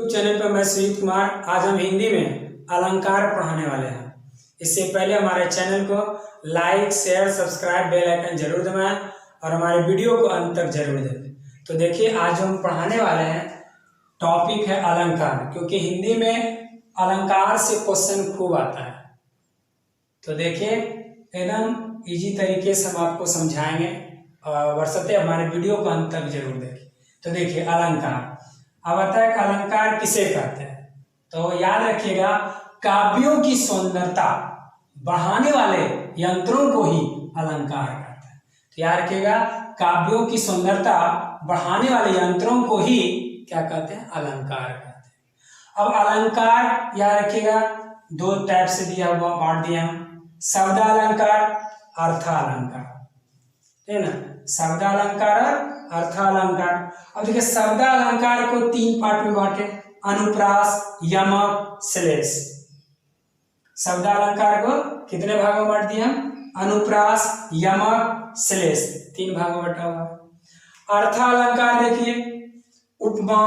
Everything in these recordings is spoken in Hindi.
चैनल पर मैं सुजीत कुमार। आज हम हिंदी में अलंकार पढ़ाने वाले हैं। इससे पहले हमारे चैनल को like, share, subscribe, bell icon जरूर दबाएं और हमारे वीडियो को अंत तक जरूर देखें। तो देखिए, आज हम पढ़ाने वाले हैं, टॉपिक है अलंकार, क्योंकि हिंदी में अलंकार से क्वेश्चन खूब आता है। तो देखिए, एकदम इजी तरीके से हम आपको समझाएंगे और बशर्ते हमारे वीडियो को अंत तक जरूर देखें। तो देखिए, अलंकार अब आता है कि अलंकार किसे कहते हैं। तो याद रखिएगा, काव्यों की सुंदरता बढ़ाने वाले यंत्रों को ही अलंकार कहते हैं। तो याद रखिएगा, काव्यों की सुंदरता बढ़ाने वाले यंत्रों को ही क्या कहते हैं? अलंकार कहते हैं। अब अलंकार याद रखिएगा, दो टाइप से दिया हुआ बांट दिया हम, शब्दालंकार, अर्थालंकार, है ना। शब्दालंकार और अर्थालंकार। अब देखिए, शब्दालंकार को तीन पार्ट में बांटे, अनुप्रास, यमक, श्लेष। शब्दालंकार को कितने भागों में बांट दिए हम? अनुप्रास, यमक, श्लेष, तीन भागों में बांटा हुआ है। अर्थालंकार देखिए, उपमा,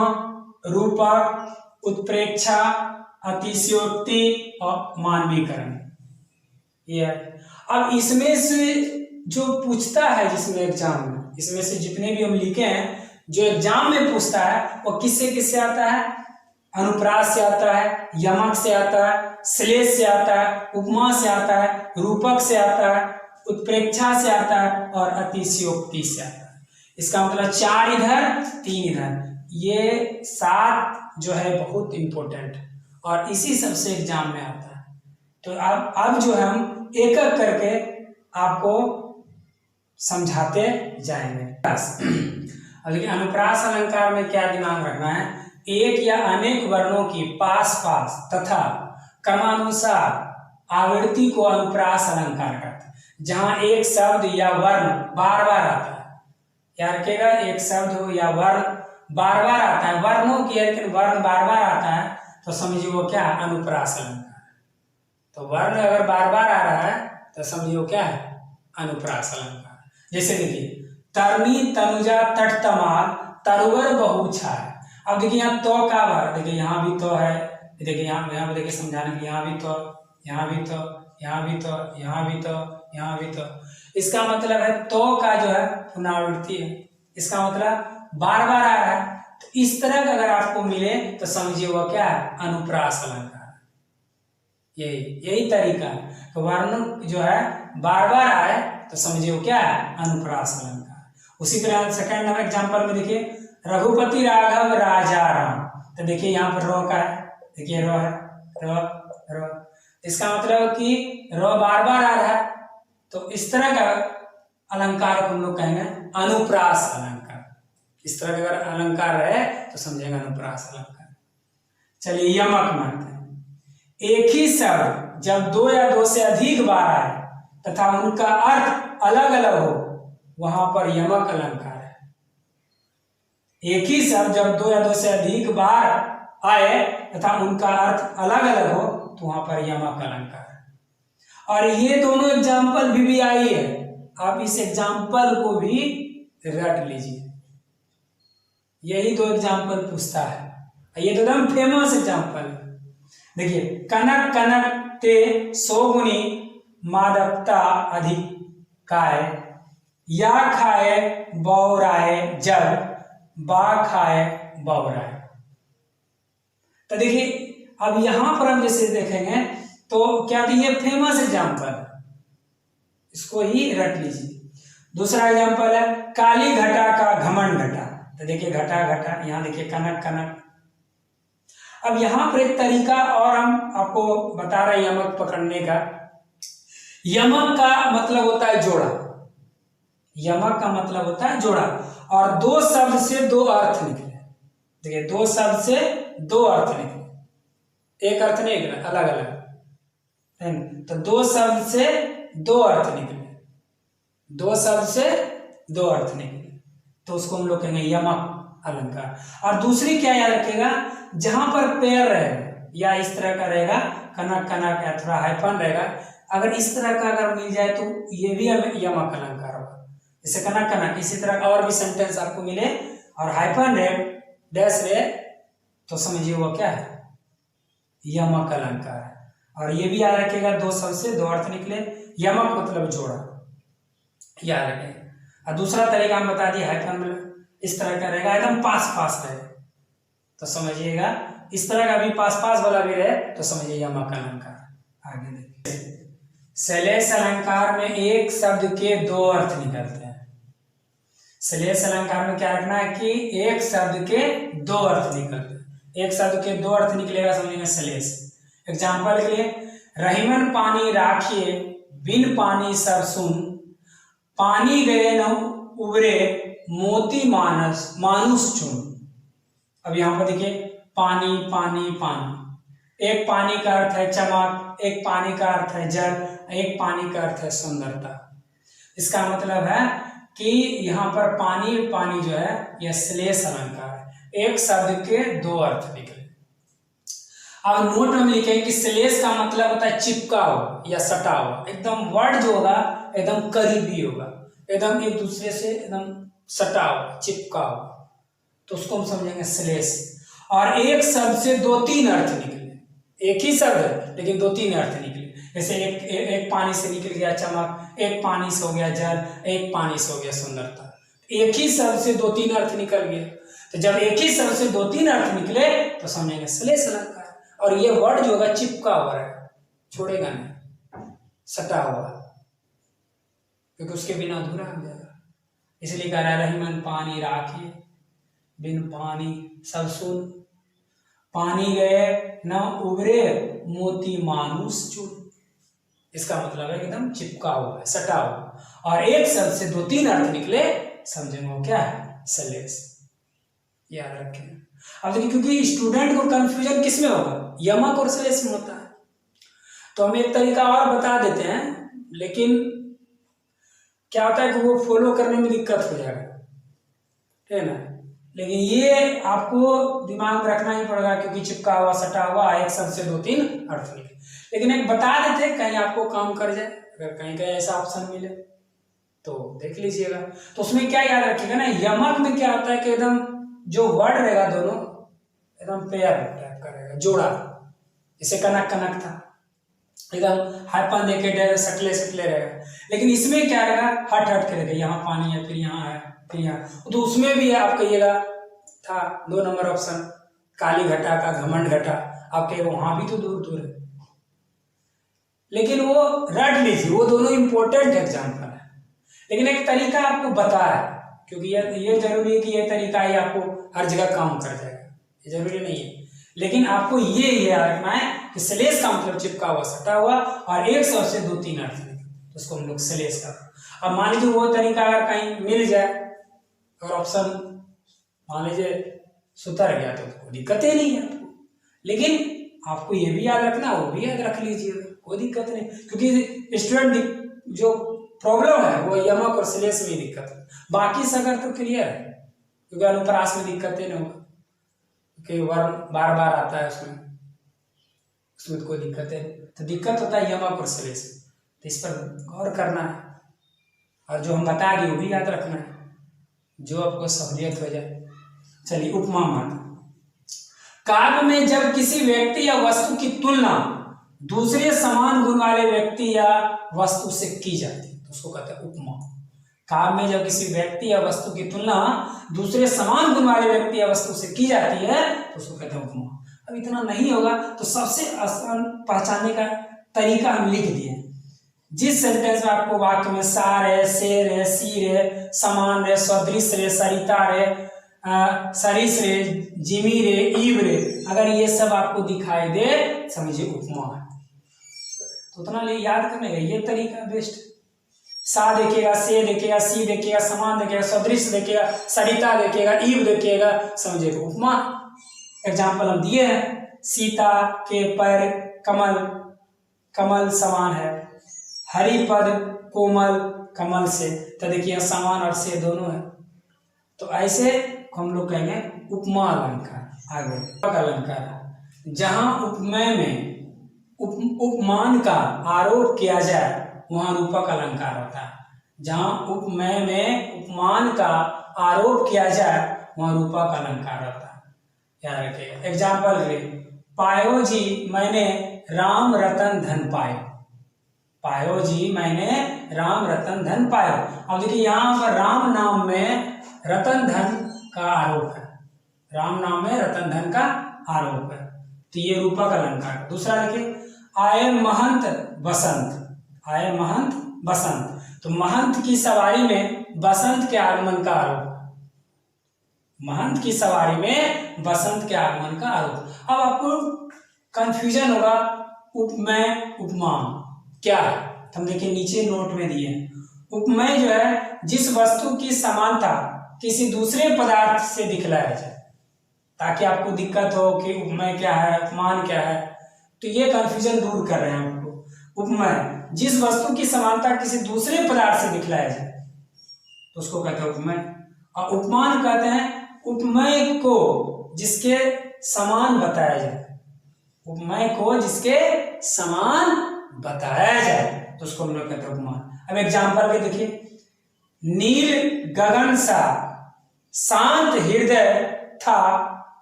रूपक, उत्प्रेक्षा, अतिशयोक्ति और मानवीकरण। ये अब इसमें से जो पूछता है, जिसमें एग्जाम में, इसमें से जितने भी हम लिखे हैं, जो एग्जाम में पूछता है वो किससे आता है? अनुप्रास से आता है, यमक से आता है, श्लेष से आता है, उपमा से आता है, रूपक से आता है, उत्प्रेक्षा से आता है और अतिशयोक्ति से आता है। इसका मतलब 4 इधर 3 इधर, ये 7 जो है बहुत इंपॉर्टेंट और इसी सबसे एग्जाम में आता है। तो अब जो है हम एक एक करके आपको समझाते जाएंगे। अब देखिए, अनुप्रास अलंकार में क्या दिमाग रखना है? एक या अनेक वर्णों की पास पास तथा क्रमानुसार आवृत्ति को अनुप्रास अलंकार कहते हैं। जहां एक शब्द या वर्ण बार बार आता है, याद रखिएगा, एक शब्द हो या वर्ण बार बार आता है, वर्णों की लेकिन वर्ण बार बार आता है, तो समझिए वो क्या है? अनुप्रास अलंकार। तो वर्ण अगर बार बार आ रहा है तो समझिए वो क्या है? अनुप्रास अलंकार। जैसे देखिए, तरनी तनुजा तट तमाल तरवर बहुछाय। अब देखिए, यहाँ तो का बार, देखिए यहाँ भी तो है, देखिए यहाँ पे देखिए समझाने के, यहाँ भी तो, यहाँ भी तो, यहाँ भी तो, यहाँ भी तो, यहाँ भी तो। इसका मतलब है तो का जो है पुनरावृत्ति है, इसका मतलब बार बार आ रहा है। तो इस तरह का अगर आपको मिले तो समझिए वो क्या है? अनुप्रास अलंकार। यही तरीका है। तो वर्ण जो है बार बार आए तो समझिए वो क्या है? अनुप्रास अलंकार। उसी तरह सेकंड नंबर एग्जांपल में देखिए, रघुपति राघव राजा राम। तो देखिए यहाँ पर रो का है, देखिए रो है, रो। इसका मतलब कि रो बार बार आ रहा है, तो इस तरह का अलंकार को हम लोग कहेंगे अनुप्रास अलंकार। इस तरह का अगर अलंकार रहे तो समझेंगे अनुप्रास अलंकार। चलिए, यमक मानते हैं। एक ही शब्द जब 2 या 2 से अधिक बार आए तथा उनका अर्थ अलग अलग हो, वहां पर यमक अलंकार है। एक ही शब्द जब 2 या 2 से अधिक बार आए तथा उनका अर्थ अलग अलग हो, तो वहां पर यमक अलंकार है। और ये दोनों एग्जाम्पल भी आई है, आप इस एग्जाम्पल को भी रट लीजिए। यही 2 एग्जाम्पल पूछता है, ये तो एकदम फेमस एग्जाम्पल है। देखिए, कनक कनक ते सोगुनी मादकता अधिक काय, या खाए बौराए जब बा खाए बौराए। तो देखिए, अब यहां पर हम जैसे देखेंगे तो क्या दिए? फेमस एग्जाम्पल, इसको ही रट लीजिए। दूसरा एग्जाम्पल है, काली घटा का घमंड घटा। तो देखिए, घटा घटा, यहां देखिए कनक कनक। अब यहां पर एक तरीका और हम आपको बता रहे हैं यमक पकड़ने का। यमक का मतलब होता है जोड़ा, यमक का मतलब होता है जोड़ा, और 2 शब्द से 2 अर्थ निकले। देखिए, 2 शब्द से 2 अर्थ निकले, एक अर्थ नहीं निकला, अलग अलग है। तो 2 शब्द से 2 अर्थ निकले, 2 शब्द से 2 अर्थ निकले, तो उसको हम लोग कहेंगे यमक अलंकार। और दूसरी क्या याद रखेगा, जहां पर पेड़ रहेगा या इस तरह का रहेगा, कनक कनक या थोड़ा हाइफन रहेगा, अगर इस तरह का अगर मिल जाए तो ये भी यमक अलंकार होगा। जैसे कनक कनक, इसी तरह और भी सेंटेंस आपको मिले और हाइफन रे, डैश रे, तो समझिए वो क्या है, यमक अलंकार है। और ये भी याद रखिएगा, दो शब्द से दो अर्थ निकले, यमक मतलब जोड़ा, याद रखें। और दूसरा तरीका हम बता दिया है कि हम इस तरह का रहेगा, एकदम पास पास रहे तो समझिएगा, इस तरह का भी पास पास वाला भी रहे तो समझिए यमक अलंकार। आगे देखिए, श्लेष अलंकार में एक शब्द के दो अर्थ निकलते हैं। श्लेष अलंकार में क्या रखना है कि एक शब्द के दो अर्थ निकलते हैं, एक शब्द के दो अर्थ निकलेगा समझिएगा श्लेष। एग्जाम्पल के लिए, रहीमन पानी राखिए बिन पानी सब सुन, पानी गए न उबरे मोती मानुष चुन। अब यहाँ पर देखिए, पानी पानी पानी, एक पानी का अर्थ है चमक, एक पानी का अर्थ है जल, एक पानी का अर्थ है सुंदरता। इसका मतलब है कि यहाँ पर पानी पानी जो है यह श्लेष अलंकार है, एक शब्द के दो अर्थ निकले। अब नोट में लिखेंगे कि श्लेष का मतलब होता है चिपका हुआ या सटा हुआ, एकदम वर्ड जो होगा एकदम करीबी होगा, एकदम एक दूसरे से एकदम सटा हुआ, चिपका हुआ, तो उसको हम समझेंगे श्लेष। और एक शब्द से दो तीन अर्थ निकले, एक ही शब्द है लेकिन दो तीन अर्थ निकले, जैसे एक पानी से निकल गया चमक, एक पानी से हो गया जल, एक पानी से हो गया सुंदरता। एक ही शब्द से दो तीन अर्थ निकल गए, तो जब एक ही शब्द से दो तीन अर्थ निकले तो समझेंगे श्लेष अलंकार। और ये वर्ड जो होगा चिपका हुआ है, छोड़ेगा नहीं, सटा हुआ, क्योंकि उसके बिना अधूरा हो जाएगा। इसलिए कह रहा है, रहीमन पानी राखिए बिन पानी सब सुन, पानी गए न उबरे मोती मानुष चुन। इसका मतलब है एकदम चिपका हुआ है, सटा हुआ। और एक शब्द से दो तीन अर्थ निकले समझेंगे वो क्या है, श्लेष। याद रखें। अब देखिए, क्योंकि स्टूडेंट को कंफ्यूजन किस में होगा, यमक और श्लेष में होता है, तो हम एक तरीका और बता देते हैं, लेकिन क्या होता है कि वो फॉलो करने में दिक्कत हो जाएगा, ठीक है ना। लेकिन ये आपको दिमाग में रखना ही पड़ेगा, क्योंकि चिपका हुआ सटा हुआ एक शब्द से दो तीन अर्थ निकले। लेकिन एक बता देते, कहीं आपको काम कर जाए, अगर कहीं कहीं ऐसा ऑप्शन मिले तो देख लीजिएगा। तो उसमें क्या याद रखिएगा ना, यमक में क्या होता है कि एकदम जो वर्ड रहेगा दोनों एकदम पेयर टाइप का रहेगा, जोड़ा, जैसे कनक कनक था, एकदम हाइपन देके सटले सटले रहेगा। लेकिन इसमें क्या रहेगा, हट हट के रहेगा, यहाँ पानी है फिर यहाँ है फिर यहाँ, तो उसमें भी आप कहिएगा था 2 नंबर ऑप्शन, काली घटा का घमंड घटा, आप कहिएगा वहां भी तो दूर दूर है। लेकिन वो रट लीजिए, वो दोनों इंपॉर्टेंट एग्जाम्पल है। लेकिन एक तरीका आपको बता है, क्योंकि ये जरूरी है कि ये तरीका ही आपको हर जगह काम कर जाएगा, ये जरूरी नहीं है। लेकिन आपको ये याद रखना है कि श्लेष का मतलब चिपका हुआ सटा हुआ, और एक शब्द से दो तीन अर्थ निकले तो उसको हम लोग श्लेष का। अब मान लीजिए वो तरीका अगर कहीं मिल जाए और ऑप्शन मान लीजिए सुतर गया तो दिक्कत ही नहीं है आपको। लेकिन आपको ये भी याद रखना, वो भी याद रख लीजिएगा, कोई दिक्कत नहीं, क्योंकि स्टूडेंट जो प्रॉब्लम है वो यमक और श्लेष में दिक्कत है, बाकी सगर तो क्लियर है, क्योंकि अनुप्रास में दिक्कत नहीं होगा, क्योंकि वर्ण बार बार आता है उसमें तो कोई दिक्कत है। तो दिक्कत होता है यमक और श्लेष, तो इस पर गौर करना है, और जो हम बता दिए वो भी याद रखना है, जो आपको सहूलियत हो जाए। चलिए, उपमा मत। काव्य में जब किसी व्यक्ति या वस्तु की तुलना दूसरे समान गुण वाले व्यक्ति या वस्तु से की जाती है तो उसको कहते हैं उपमा। काव्य में जब किसी व्यक्ति या वस्तु की तुलना दूसरे समान गुण वाले व्यक्ति या वस्तु से की जाती है तो उसको कहते हैं उपमा। अब इतना नहीं होगा तो सबसे आसान पहचानने का तरीका हम लिख दिए। जिस सेंटेंस में आपको वाक्य में सार है, शेर है, सीर है, समान है, सदृश है, सरिता है, सरिस रे, जिमी रे, ईव रे, अगर ये सब आपको दिखाई दे समझिए उपमा है। तो उतना ले याद करने का ये तरीका बेस्ट। सा देखेगा, से देखेगा, सी देखेगा, समान देखेगा, सदृश देखेगा, सरिता देखेगा, ईव देखेगा, समझिए उपमा। एग्जाम्पल हम दिए हैं, सीता के पैर कमल, कमल समान है, हरिपद कोमल कमल से, तो देखिए समान और से दोनों है। तो ऐसे हम लोग कहेंगे उपमा अलंकार। आगे अलंकार, जहां उपमेय में उपमान का आरोप किया जाए वहां रूपक अलंकार होता है। जहां उपमेय में उपमान का आरोप किया जाए वहां रूपक अलंकार होता है। याद रखिएगा। एग्जाम्पल ले, पायो जी मैंने राम रतन धन पायो। पायो जी मैंने राम रतन धन पायो। अब देखिए यहाँ पर राम नाम में रतन धन का आरोप है, राम नाम में रतन धन का आरोप है, तो ये रूपक अलंकार। दूसरा देखिए, आए महंत बसंत, आए महंत बसंत, तो महंत की सवारी में बसंत के आगमन का आरोप, महंत की सवारी में बसंत के आगमन का आरोप। अब आपको कंफ्यूजन होगा, उपमेय उपमान क्या है, तो हम देखिए नीचे नोट में दिए हैं। उपमेय जो है जिस वस्तु की समानता किसी दूसरे पदार्थ से दिखलाया जाए, ताकि आपको दिक्कत हो कि उपमेय क्या है, उपमान क्या है, तो ये कंफ्यूजन दूर कर रहे हैं आपको। उपमेय जिस वस्तु की समानता किसी दूसरे पदार्थ से दिखलाया जाए तो उसको कहते हैं उपमेय। और उपमान कहते हैं उपमेय को जिसके समान बताया जाए, उपमेय को जिसके समान बताया जाए तो उसको हम लोग कहते हैं उपमान। अब एग्जाम्पल के देखिए, नील गगन सा शांत हृदय था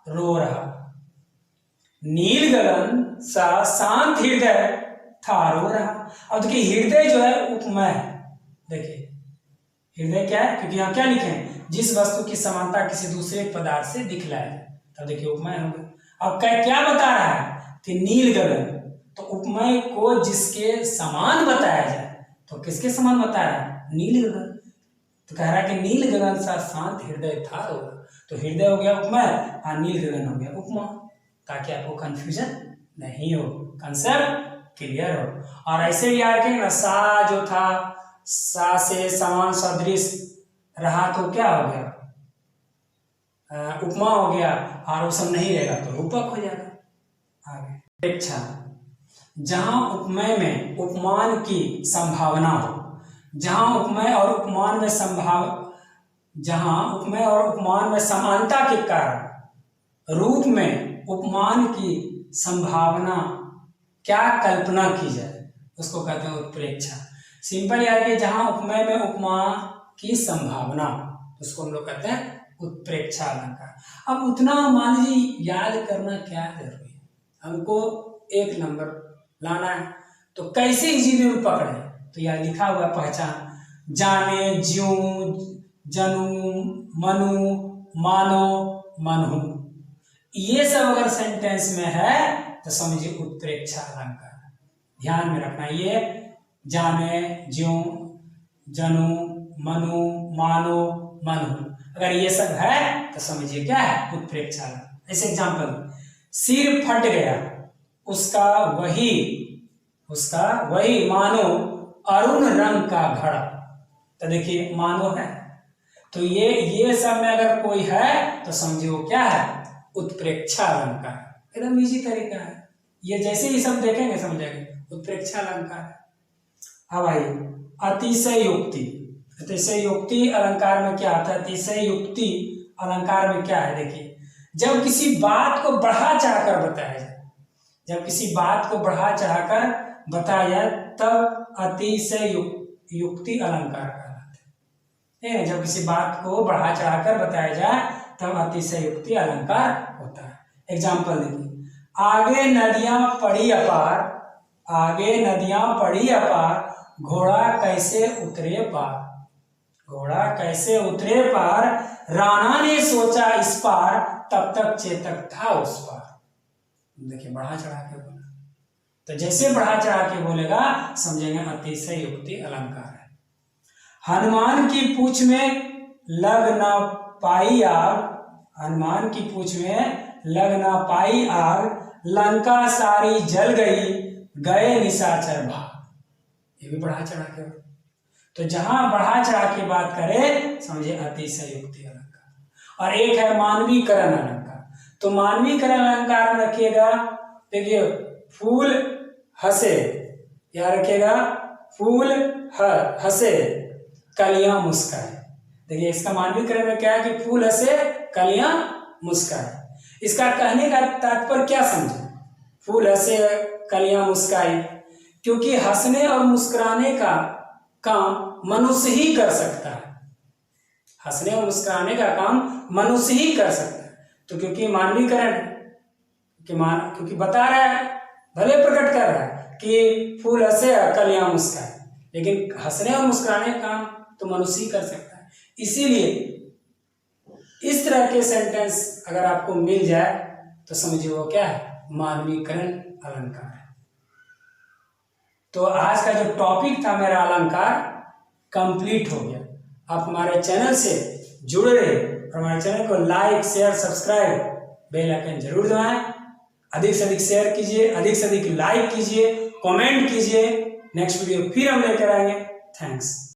रो रहा। नील गगन सा शांत हृदय था रो रहा। अब देखिए हृदय जो है उपमेय, देखिए हृदय क्या है, क्योंकि यहाँ क्या लिखे हैं, जिस वस्तु की समानता किसी दूसरे पदार्थ से दिखलाया जाए, तब देखिए उपमेय हो गया। अब क्या बता रहा है कि नील गगन, तो उपमेय को जिसके समान बताया जाए, तो किसके समान बता रहा है, नील गगन, तो कह रहा है कि नील गगन सा शांत हृदय था रो रहा, तो हृदय हो गया उपमेय और नील गगन हो गया उपमा, ताकि आपको कंफ्यूजन नहीं हो, कंसेप्ट क्लियर हो। और ऐसे भी याद रखेंगे ना, सा जो था, सा से समान सदृश रहा तो क्या हो गया, उपमा हो गया, और वो सब नहीं रहेगा तो रूपक हो जाएगा। आगे उत्प्रेक्षा, जहां उपमेय में उपमान की संभावना हो, जहां उपमेय और उपमान में जहां उपमेय और उपमान में समानता के कारण रूप में उपमान की संभावना क्या कल्पना की जाए, उसको कहते हैं उत्प्रेक्षा। सिंपल याद है, जहां उपमेय में उपमा की संभावना, उसको हम लोग कहते हैं उत्प्रेक्षा अलंकार। अब उतना मान लीजिए याद करना क्या जरूरी है, हमको एक नंबर लाना है, तो कैसे इजी में पकड़े, तो यह लिखा हुआ पहचान, जाने, ज्यों, जनू, मनु, मानो, मनहु, ये सब अगर सेंटेंस में है तो समझिए उत्प्रेक्षा अलंकार। ध्यान में रखना, ये जाने, ज्यों, जनू, मनु, मानो, मनहु, अगर ये सब है तो समझिए क्या है, उत्प्रेक्षा अलंकार। ऐसे एग्जांपल, सिर फट गया उसका वही मानो अरुण रंग का घड़ा, तो देखिए मानो है, तो ये सब में अगर कोई है तो समझिए वो क्या है, उत्प्रेक्षा अलंकार। एकदम इजी तरीका है, ये जैसे ही सब देखेंगे समझ जाएंगे उत्प्रेक्षा अलंकार है। अब आइए अतिशय युक्ति, अतिशय युक्ति अलंकार में क्या आता है, अतिशय युक्ति अलंकार में क्या है, देखिए जब किसी बात को बढ़ा चढ़ाकर बताया जाए, जब किसी बात को बढ़ा चढ़ाकर बताया जाए तब अतिशय युक्ति अलंकार कहलाते हैं। जब किसी बात को बढ़ा चढ़ाकर बताया जाए तब अतिशय युक्ति अलंकार होता है। एग्जाम्पल देखिए, आगे नदियां पड़ी अपार, आगे नदियां पड़ी अपार, घोड़ा कैसे उतरे पार, घोड़ा कैसे उतरे पार, राणा ने सोचा इस पार, तब तक चेतक था उस पार। देखिए बढ़ा चढ़ा के बोला, तो जैसे बढ़ा चढ़ा के बोलेगा समझेंगे अतिशय युक्ति अलंकार है। हनुमान की पूंछ में लग न पाई आग, हनुमान की पूंछ में लग न पाई आग, लंका सारी जल गई, गए निशाचर भाग, ये भी बढ़ा चढ़ा के। तो जहां बढ़ा चढ़ा के बात करे समझिए अतिशय युक्ति अलंकार। और एक है मानवीकरण अलंकार, तो मानवीकरण अलंकार में रखिएगा, देखिए फूल हंसे, या रखिएगा फूल हंसे कलियां मुस्काए। देखिए इसका मानवीकरण में क्या है कि फूल हंसे कलियां मुस्काए। इसका कहने का तात्पर्य क्या समझे, फूल हंसे कलियां मुस्काई, क्योंकि हंसने और मुस्कुराने का काम मनुष्य ही कर सकता है, हंसने और मुस्कुराने का काम मनुष्य ही कर सकता है। तो क्योंकि मानवीकरण है, क्योंकि बता रहा है, भले प्रकट कर रहा है कि फूल हंसे कलियां मुस्काए, लेकिन हंसने और मुस्कुराने का काम तो मनुष्य ही कर सकता है। इसीलिए इस तरह के सेंटेंस अगर आपको मिल जाए तो समझिए वो क्या है, मानवीकरण अलंकार है। तो आज का जो टॉपिक था मेरा अलंकार कंप्लीट हो गया। आप हमारे चैनल से जुड़े रहे और हमारे चैनल को like share subscribe bell icon जरूर दबाएं। अधिक से अधिक शेयर कीजिए, अधिक से अधिक लाइक कीजिए, कमेंट कीजिए। नेक्स्ट वीडियो फिर हम लेकर आएंगे। थैंक्स।